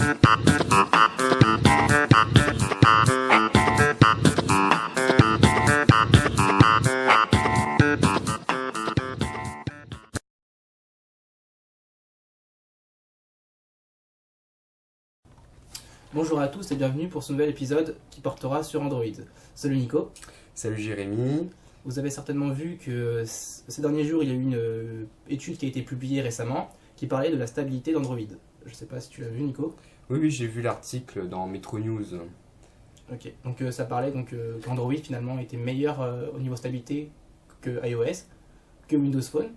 Bonjour à tous et bienvenue pour ce nouvel épisode qui portera sur Android. Salut Nico. Salut Jérémy. Vous avez certainement vu que ces derniers jours, il y a eu une étude qui a été publiée récemment qui parlait de la stabilité d'Android. Je ne sais pas si tu l'as vu Nico. Oui, j'ai vu l'article dans Metro News. Ok, donc ça parlait qu'Android finalement était meilleur au niveau stabilité que iOS, que Windows Phone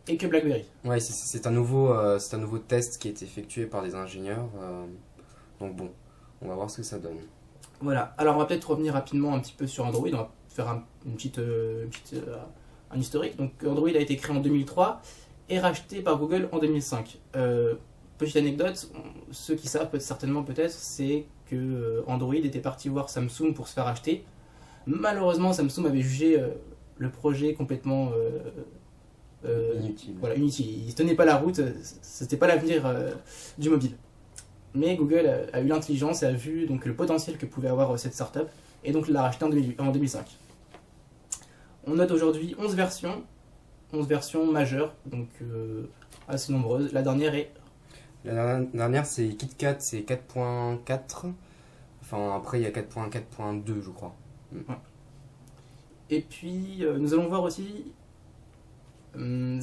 et que BlackBerry. Ouais, c'est un nouveau test qui a été effectué par des ingénieurs. Donc bon, on va voir ce que ça donne. Voilà, alors on va peut-être revenir rapidement un petit peu sur Android, on va faire un historique. Donc Android a été créé en 2003 et racheté par Google en 2005. Petite anecdote, ceux qui savent certainement peut-être, c'est que Android était parti voir Samsung pour se faire acheter. Malheureusement, Samsung avait jugé le projet complètement Inutile. Voilà, inutile. Il ne tenait pas la route, c'était pas l'avenir du mobile. Mais Google a eu l'intelligence et a vu donc, le potentiel que pouvait avoir cette startup et donc l'a racheté en 2005. On note aujourd'hui 11 versions majeures, donc assez nombreuses. La dernière est... La dernière, c'est KitKat, c'est 4.4. Enfin, après, il y a 4.4.2, je crois. Et puis, nous allons voir aussi, il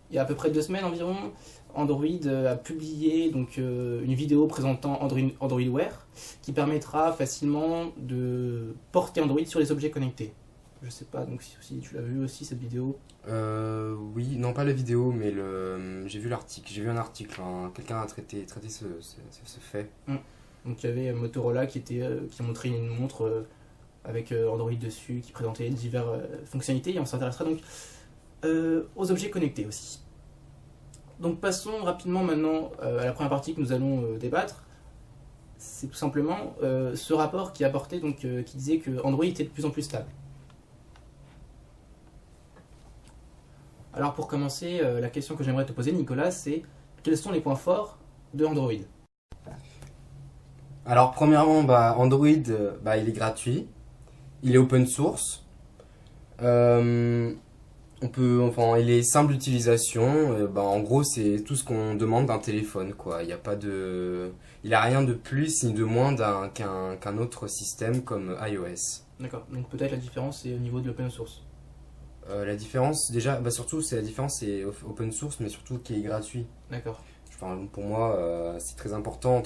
y a à peu près 2 semaines environ, Android a publié donc, une vidéo présentant Android Wear qui permettra facilement de porter Android sur les objets connectés. Je sais pas donc si tu l'as vu aussi cette vidéo. Oui, non pas la vidéo, mais j'ai vu l'article. J'ai vu un article, quelqu'un a traité ce fait. Donc il y avait Motorola qui montrait une montre avec Android dessus, qui présentait diverses fonctionnalités et on s'intéressera donc aux objets connectés aussi. Donc passons rapidement maintenant à la première partie que nous allons débattre. C'est tout simplement ce rapport qui apportait qui disait que Android était de plus en plus stable. Alors pour commencer, la question que j'aimerais te poser Nicolas, c'est quels sont les points forts de Android? Alors premièrement, Android, il est gratuit, il est open source. Il est simple d'utilisation. En gros, c'est tout ce qu'on demande d'un téléphone, quoi. Il a rien de plus ni de moins qu'un autre système comme iOS. D'accord. Donc peut-être la différence c'est au niveau de l'open source. La différence, déjà, surtout, c'est open source, mais surtout qui est gratuit. D'accord. Enfin, pour moi, c'est très important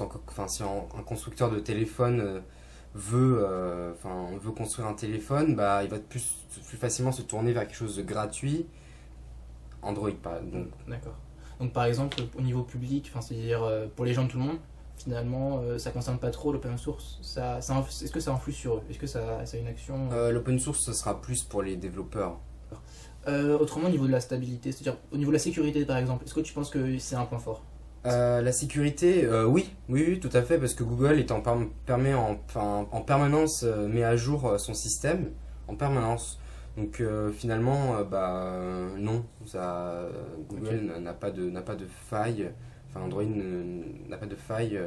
si un constructeur de téléphone veut construire un téléphone, il va plus facilement se tourner vers quelque chose de gratuit. Android, par exemple. D'accord. Donc par exemple, au niveau public, c'est-à-dire pour les gens de tout le monde, finalement, ça concerne pas trop l'open source. Est-ce que ça influe sur eux? Est-ce que ça a une action L'open source, ce sera plus pour les développeurs. Autrement, au niveau de la stabilité, c'est-à-dire au niveau de la sécurité par exemple, est-ce que tu penses que c'est un point fort? La sécurité, oui, tout à fait, parce que Google est en permanence met à jour son système en permanence. Donc finalement, non, Google n'a pas de faille, Android n'a pas de faille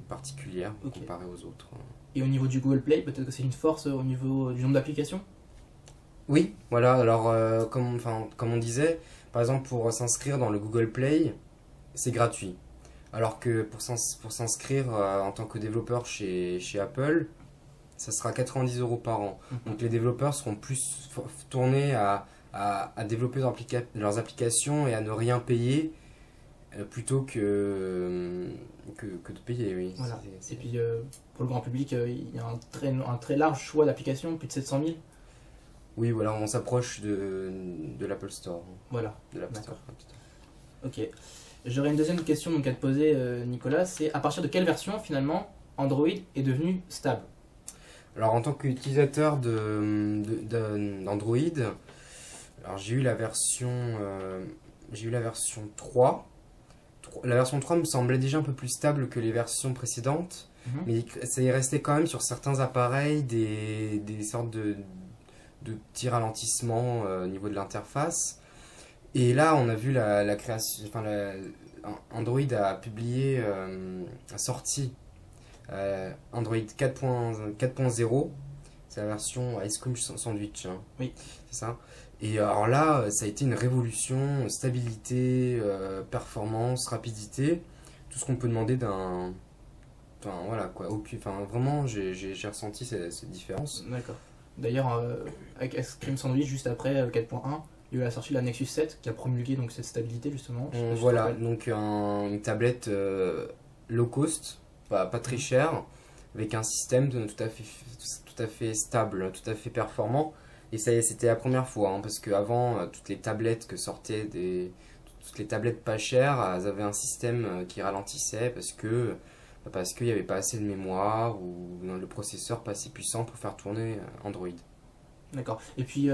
particulière comparée aux autres. Et au niveau du Google Play, peut-être que c'est une force au niveau du nombre d'applications? Oui, voilà, alors comme on disait, par exemple pour s'inscrire dans le Google Play, c'est gratuit. Alors que pour s'inscrire en tant que développeur chez Apple, ça sera 90 € par an. Donc les développeurs seront plus tournés à développer leurs applications et à ne rien payer plutôt que de payer. Oui. Voilà. Et puis pour le grand public, il y a un très large choix d'applications, plus de 700 000. Oui, voilà, on s'approche de l'Apple Store. Voilà. De l'App Store. Ok. J'aurais une deuxième question donc, à te poser, Nicolas. C'est à partir de quelle version, finalement, Android est devenu stable? Alors, en tant qu'utilisateur d'Android, alors j'ai eu la version 3. La version 3 me semblait déjà un peu plus stable que les versions précédentes, mais ça y restait quand même sur certains appareils des sortes de petits ralentissements au niveau de l'interface. Et là, on a vu la création, Android a publié, a sorti Android 4.0, c'est la version Ice Cream Sandwich, hein. Oui. C'est ça. Et alors là, ça a été une révolution, stabilité, performance, rapidité, tout ce qu'on peut demander d'un. Enfin voilà quoi, enfin, vraiment j'ai ressenti cette différence. D'accord. D'ailleurs, avec Ice Cream Sandwich, juste après 4.1, il y a eu la sortie de la Nexus 7 qui a promulgué donc cette stabilité justement. Je sais pas si tu te Voilà, rappelles. donc une tablette low cost, pas très chère, avec un système tout à fait stable, tout à fait performant. Et ça y est, c'était la première fois, hein, parce qu'avant, toutes les tablettes que sortaient toutes les tablettes pas chères, elles avaient un système qui ralentissait parce qu'il n'y avait pas assez de mémoire ou non, le processeur pas assez puissant pour faire tourner Android. D'accord. Et puis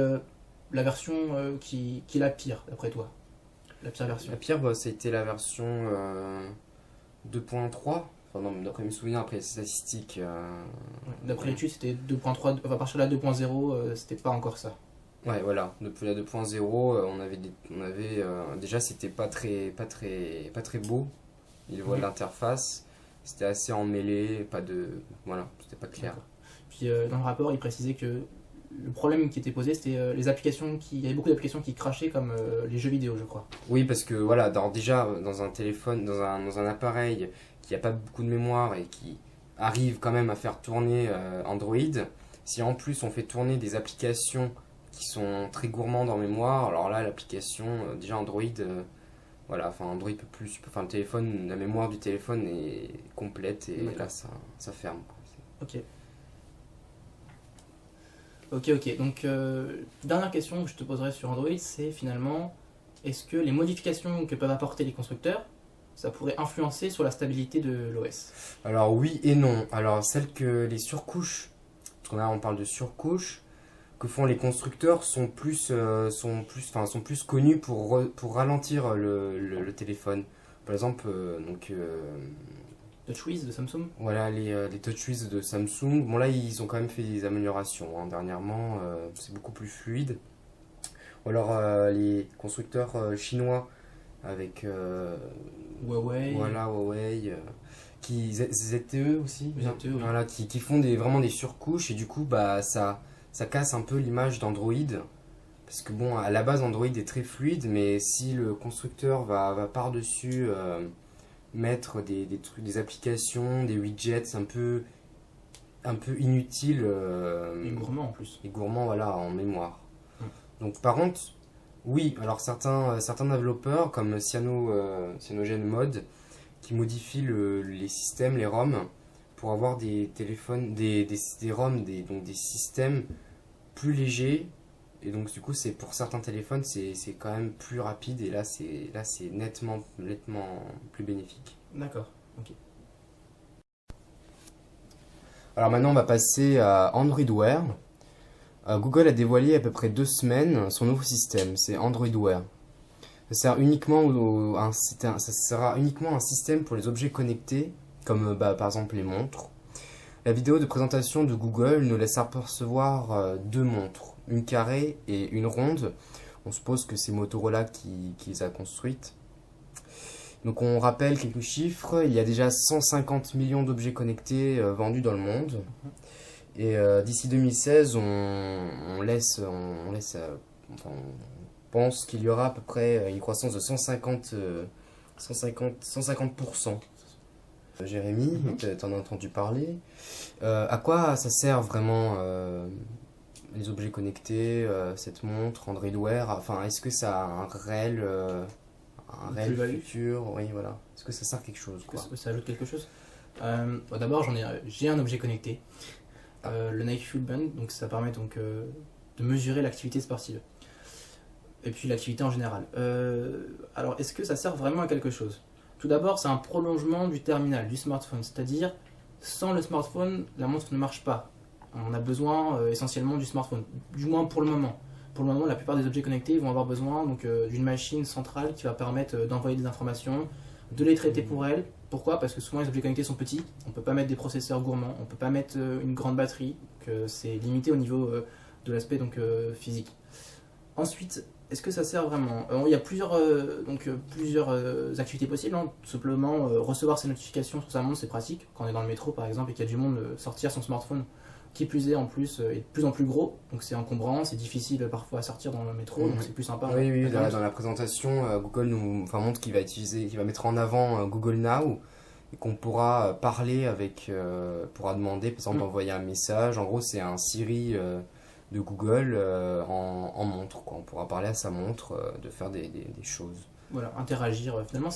la version qui est la pire, d'après toi? La pire version? La pire, bah, ça a été la version 2.3. Enfin, non, d'après mes souvenirs, après les statistiques. Ouais. D'après l'étude, c'était 2.3. Enfin, à partir de la 2.0, c'était pas encore ça. Ouais, voilà. Depuis la 2.0, on avait déjà, c'était pas très beau. Il voit Mhm. l'interface. C'était assez emmêlé, voilà, c'était pas clair. D'accord. Puis dans le rapport, il précisait que le problème qui était posé, c'était les applications il y avait beaucoup d'applications qui crachaient comme les jeux vidéo, je crois. Oui, parce que voilà, déjà dans un téléphone, dans un appareil qui a pas beaucoup de mémoire et qui arrive quand même à faire tourner Android, si en plus on fait tourner des applications qui sont très gourmandes en mémoire, alors là l'application, déjà Android, voilà, enfin Android peut plus, enfin le téléphone, la mémoire du téléphone est complète et D'accord. là ça ferme, quoi. Ok. Ok. Donc, dernière question que je te poserai sur Android, c'est finalement, est-ce que les modifications que peuvent apporter les constructeurs, ça pourrait influencer sur la stabilité de l'OS? Alors oui et non. Alors celles que les surcouches, parce qu'on on parle de surcouches, que font les constructeurs sont plus connus pour ralentir le téléphone. Par exemple, TouchWiz de Samsung? voilà les TouchWiz de Samsung. Bon là ils ont quand même fait des améliorations, hein. Dernièrement, c'est beaucoup plus fluide. Ou alors les constructeurs chinois avec Huawei, voilà Huawei. ZTE aussi, bien. ZTE, oui. Voilà, qui font vraiment des surcouches et du coup bah ça casse un peu l'image d'Android parce que bon à la base Android est très fluide mais si le constructeur va par-dessus mettre des trucs, des applications, des widgets un peu inutiles Et gourmand en plus. et gourmands voilà en mémoire. Mm. Donc par contre oui, alors certains développeurs comme CyanogenMod qui modifient les systèmes, les ROM, pour avoir des téléphones, des ROM, donc des systèmes plus légers. Et donc du coup, c'est pour certains téléphones, c'est quand même plus rapide et là, c'est nettement plus bénéfique. D'accord. Ok. Alors maintenant, on va passer à Android Wear. Google a dévoilé il y a à peu près 2 semaines son nouveau système, c'est Android Wear. Ça sera uniquement un système pour les objets connectés, comme par exemple les montres. La vidéo de présentation de Google nous laisse apercevoir 2 montres, une carrée et une ronde. On suppose que c'est Motorola qui les a construites. Donc on rappelle quelques chiffres, il y a déjà 150 millions d'objets connectés vendus dans le monde. Et d'ici 2016, enfin, on pense qu'il y aura à peu près une croissance de 150%. Jérémy, t'en as entendu parler. À quoi ça sert vraiment les objets connectés, cette montre, Android Wear? Enfin, est-ce que ça a un réel Plus-value. futur? Oui, voilà. Est-ce que ça sert à quelque chose, quoi? Ça ajoute quelque chose? D'abord, j'ai un objet connecté, le Nike Fuel Band, donc ça permet donc de mesurer l'activité sportive et puis l'activité en général. Alors, est-ce que ça sert vraiment à quelque chose? Tout d'abord, c'est un prolongement du terminal, du smartphone, c'est-à-dire sans le smartphone, la montre ne marche pas. On a besoin essentiellement du smartphone, du moins pour le moment. Pour le moment, la plupart des objets connectés vont avoir besoin d'une machine centrale qui va permettre d'envoyer des informations, de les traiter pour elles. Pourquoi? Parce que souvent les objets connectés sont petits, on ne peut pas mettre des processeurs gourmands, on ne peut pas mettre une grande batterie, donc c'est limité au niveau de l'aspect physique. Ensuite, est-ce que ça sert vraiment? Il y a plusieurs activités possibles, hein. Tout simplement, recevoir ses notifications sur sa montre, c'est pratique. Quand on est dans le métro, par exemple, et qu'il y a du monde, sortir son smartphone, qui plus est, en plus, est de plus en plus gros. Donc c'est encombrant, c'est difficile parfois à sortir dans le métro, donc c'est plus sympa. Oui, dans la présentation, Google montre qu'il va mettre en avant Google Now et qu'on pourra parler pourra demander, par exemple, d'envoyer un message. En gros, c'est un Siri de Google en montre, quoi. On pourra parler à sa montre, de faire des choses. Voilà, interagir. Finalement,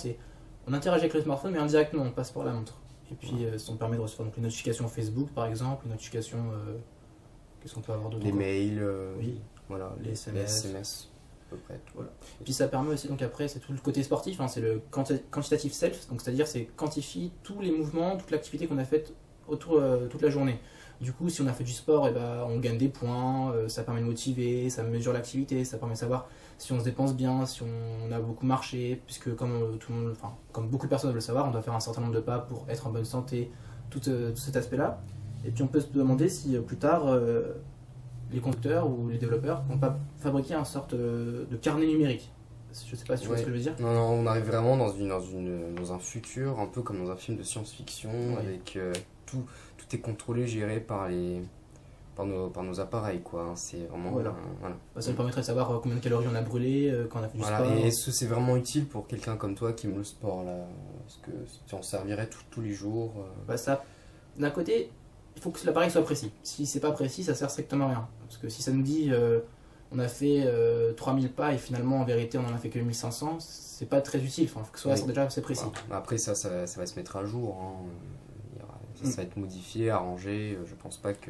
on interagit avec le smartphone, mais indirectement, on passe par la montre. Et puis, ça nous permet de recevoir donc, les notifications Facebook, par exemple, les notifications. Qu'est-ce qu'on peut avoir d'autre? Les mails, oui. Voilà, les SMS. À peu près. Voilà. Puis ça permet aussi, donc après, c'est tout le côté sportif, hein, c'est le quantitative self, donc c'est-à-dire c'est quantifie tous les mouvements, toute l'activité qu'on a faite autour toute la journée. Du coup, si on a fait du sport, on gagne des points, ça permet de motiver, ça mesure l'activité, ça permet de savoir si on se dépense bien, si on a beaucoup marché, puisque comme comme beaucoup de personnes veulent le savoir, on doit faire un certain nombre de pas pour être en bonne santé, tout cet aspect-là. Et puis on peut se demander si plus tard, les constructeurs ou les développeurs vont pas fabriquer une sorte de carnet numérique. Je sais pas si tu vois ce que je veux dire. Non, on arrive vraiment dans un futur, un peu comme dans un film de science-fiction, avec tout est contrôlé, géré par nos appareils, quoi. C'est vraiment. Voilà. Ça nous permettrait de savoir combien de calories on a brûlé quand on a fait du sport. Et est-ce que c'est vraiment utile pour quelqu'un comme toi qui aime le sport, là? Est-ce que si on servirait tous les jours ça, d'un côté, il faut que l'appareil soit précis. Si c'est pas précis, ça sert strictement à rien. Parce que si ça nous dit on a fait 3000 pas et finalement en vérité on en a fait que 1500, c'est pas très utile. Enfin, faut que ce soit déjà assez précis. Après, ça va se mettre à jour. Hein. Ça va être modifié, arrangé. Je pense pas que.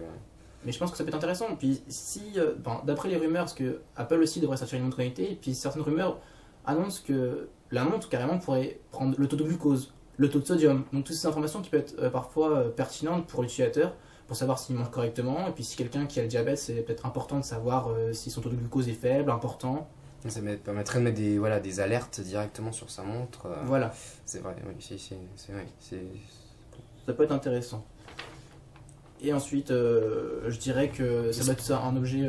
Mais je pense que ça peut être intéressant. Puis si, d'après les rumeurs, parce que Apple aussi devrait sortir une montre connectée, et puis certaines rumeurs annoncent que la montre carrément pourrait prendre le taux de glucose, le taux de sodium. Donc toutes ces informations qui peuvent être parfois pertinentes pour l'utilisateur, pour savoir s'il mange correctement. Et puis si quelqu'un qui a le diabète, c'est peut-être important de savoir si son taux de glucose est faible, important. Ça permettrait de mettre des alertes directement sur sa montre. Voilà. C'est vrai, oui, c'est vrai. Ça peut être intéressant. Et ensuite, je dirais que ça doit être un objet.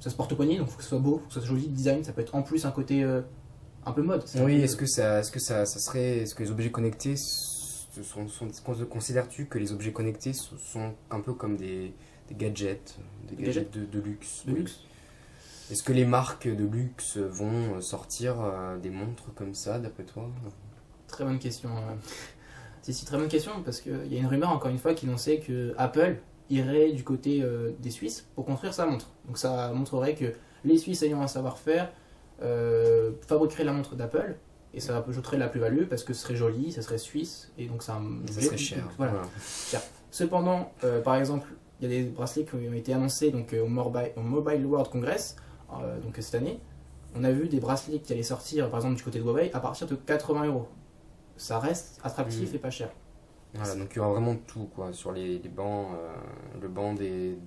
Ça se porte au poignet, donc il faut que ce soit beau, que ce soit joli, design. Ça peut être en plus un côté un peu mode. Oui, est-ce que les objets connectés considères-tu que les objets connectés sont un peu comme des gadgets, de luxe? De luxe. Est-ce que les marques de luxe vont sortir des montres comme ça, d'après toi? Très bonne question. C'est très bonne question, parce qu'il y a une rumeur, encore une fois, qui annonçait que Apple irait du côté des Suisses pour construire sa montre. Donc ça montrerait que les Suisses ayant un savoir-faire fabriqueraient la montre d'Apple, et ça ajouterait la plus-value, parce que ce serait joli, ça serait suisse, et donc ça serait cher. Voilà. Cher. Cependant, par exemple, il y a des bracelets qui ont été annoncés donc, au Mobile World Congress, donc cette année. On a vu des bracelets qui allaient sortir, par exemple du côté de Huawei, à partir de 80€. Ça reste attractif et pas cher. Voilà, donc il y aura vraiment tout, quoi. Sur les bancs, le banc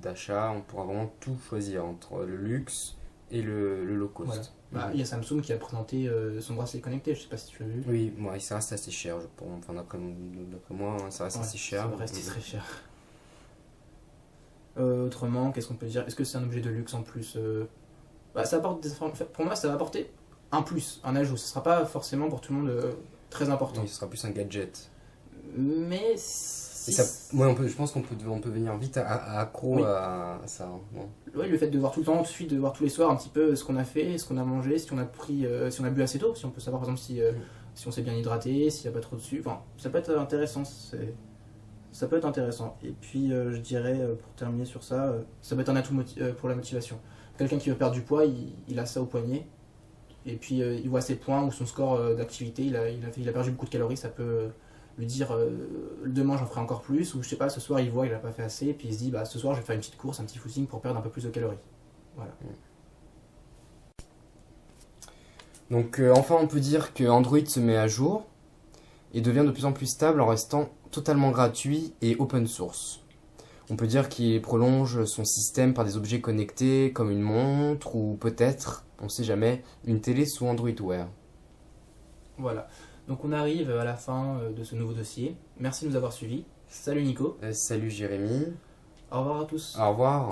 d'achat, on pourra vraiment tout choisir entre le luxe et le low cost. Voilà. Il y a Samsung qui a présenté son bracelet connecté, je sais pas si tu l'as vu. Oui, ça reste assez cher, d'après moi, ça reste assez cher. Ça va rester très cher. Autrement, qu'est-ce qu'on peut dire? Est-ce que c'est un objet de luxe en plus? Ça apporte pour moi, ça va apporter un plus, un ajout. Ce sera pas forcément pour tout le monde très important. Oui, ce sera plus un gadget. Mais je pense qu'on peut venir vite accro à ça. Hein. Oui, le fait de voir tout le temps, de voir tous les soirs un petit peu ce qu'on a fait, ce qu'on a mangé, si on a pris, si on a bu assez tôt, si on peut savoir par exemple si on s'est bien hydraté, s'il n'y a pas trop de sucre. Enfin, ça peut être intéressant. Ça peut être intéressant. Et puis je dirais, pour terminer sur ça, ça peut être un atout pour la motivation. Quelqu'un qui veut perdre du poids, il a ça au poignet. Et puis il voit ses points ou son score d'activité, il a perdu beaucoup de calories, ça peut lui dire demain j'en ferai encore plus, ou je sais pas, ce soir il voit il a pas fait assez, et puis il se dit ce soir je vais faire une petite course, un petit footing pour perdre un peu plus de calories. Voilà. Donc enfin on peut dire que Android se met à jour et devient de plus en plus stable en restant totalement gratuit et open source. On peut dire qu'il prolonge son système par des objets connectés comme une montre ou peut-être, on sait jamais, une télé sous Android Wear. Voilà. Donc on arrive à la fin de ce nouveau dossier. Merci de nous avoir suivis. Salut Nico. Salut Jérémy. Au revoir à tous. Au revoir.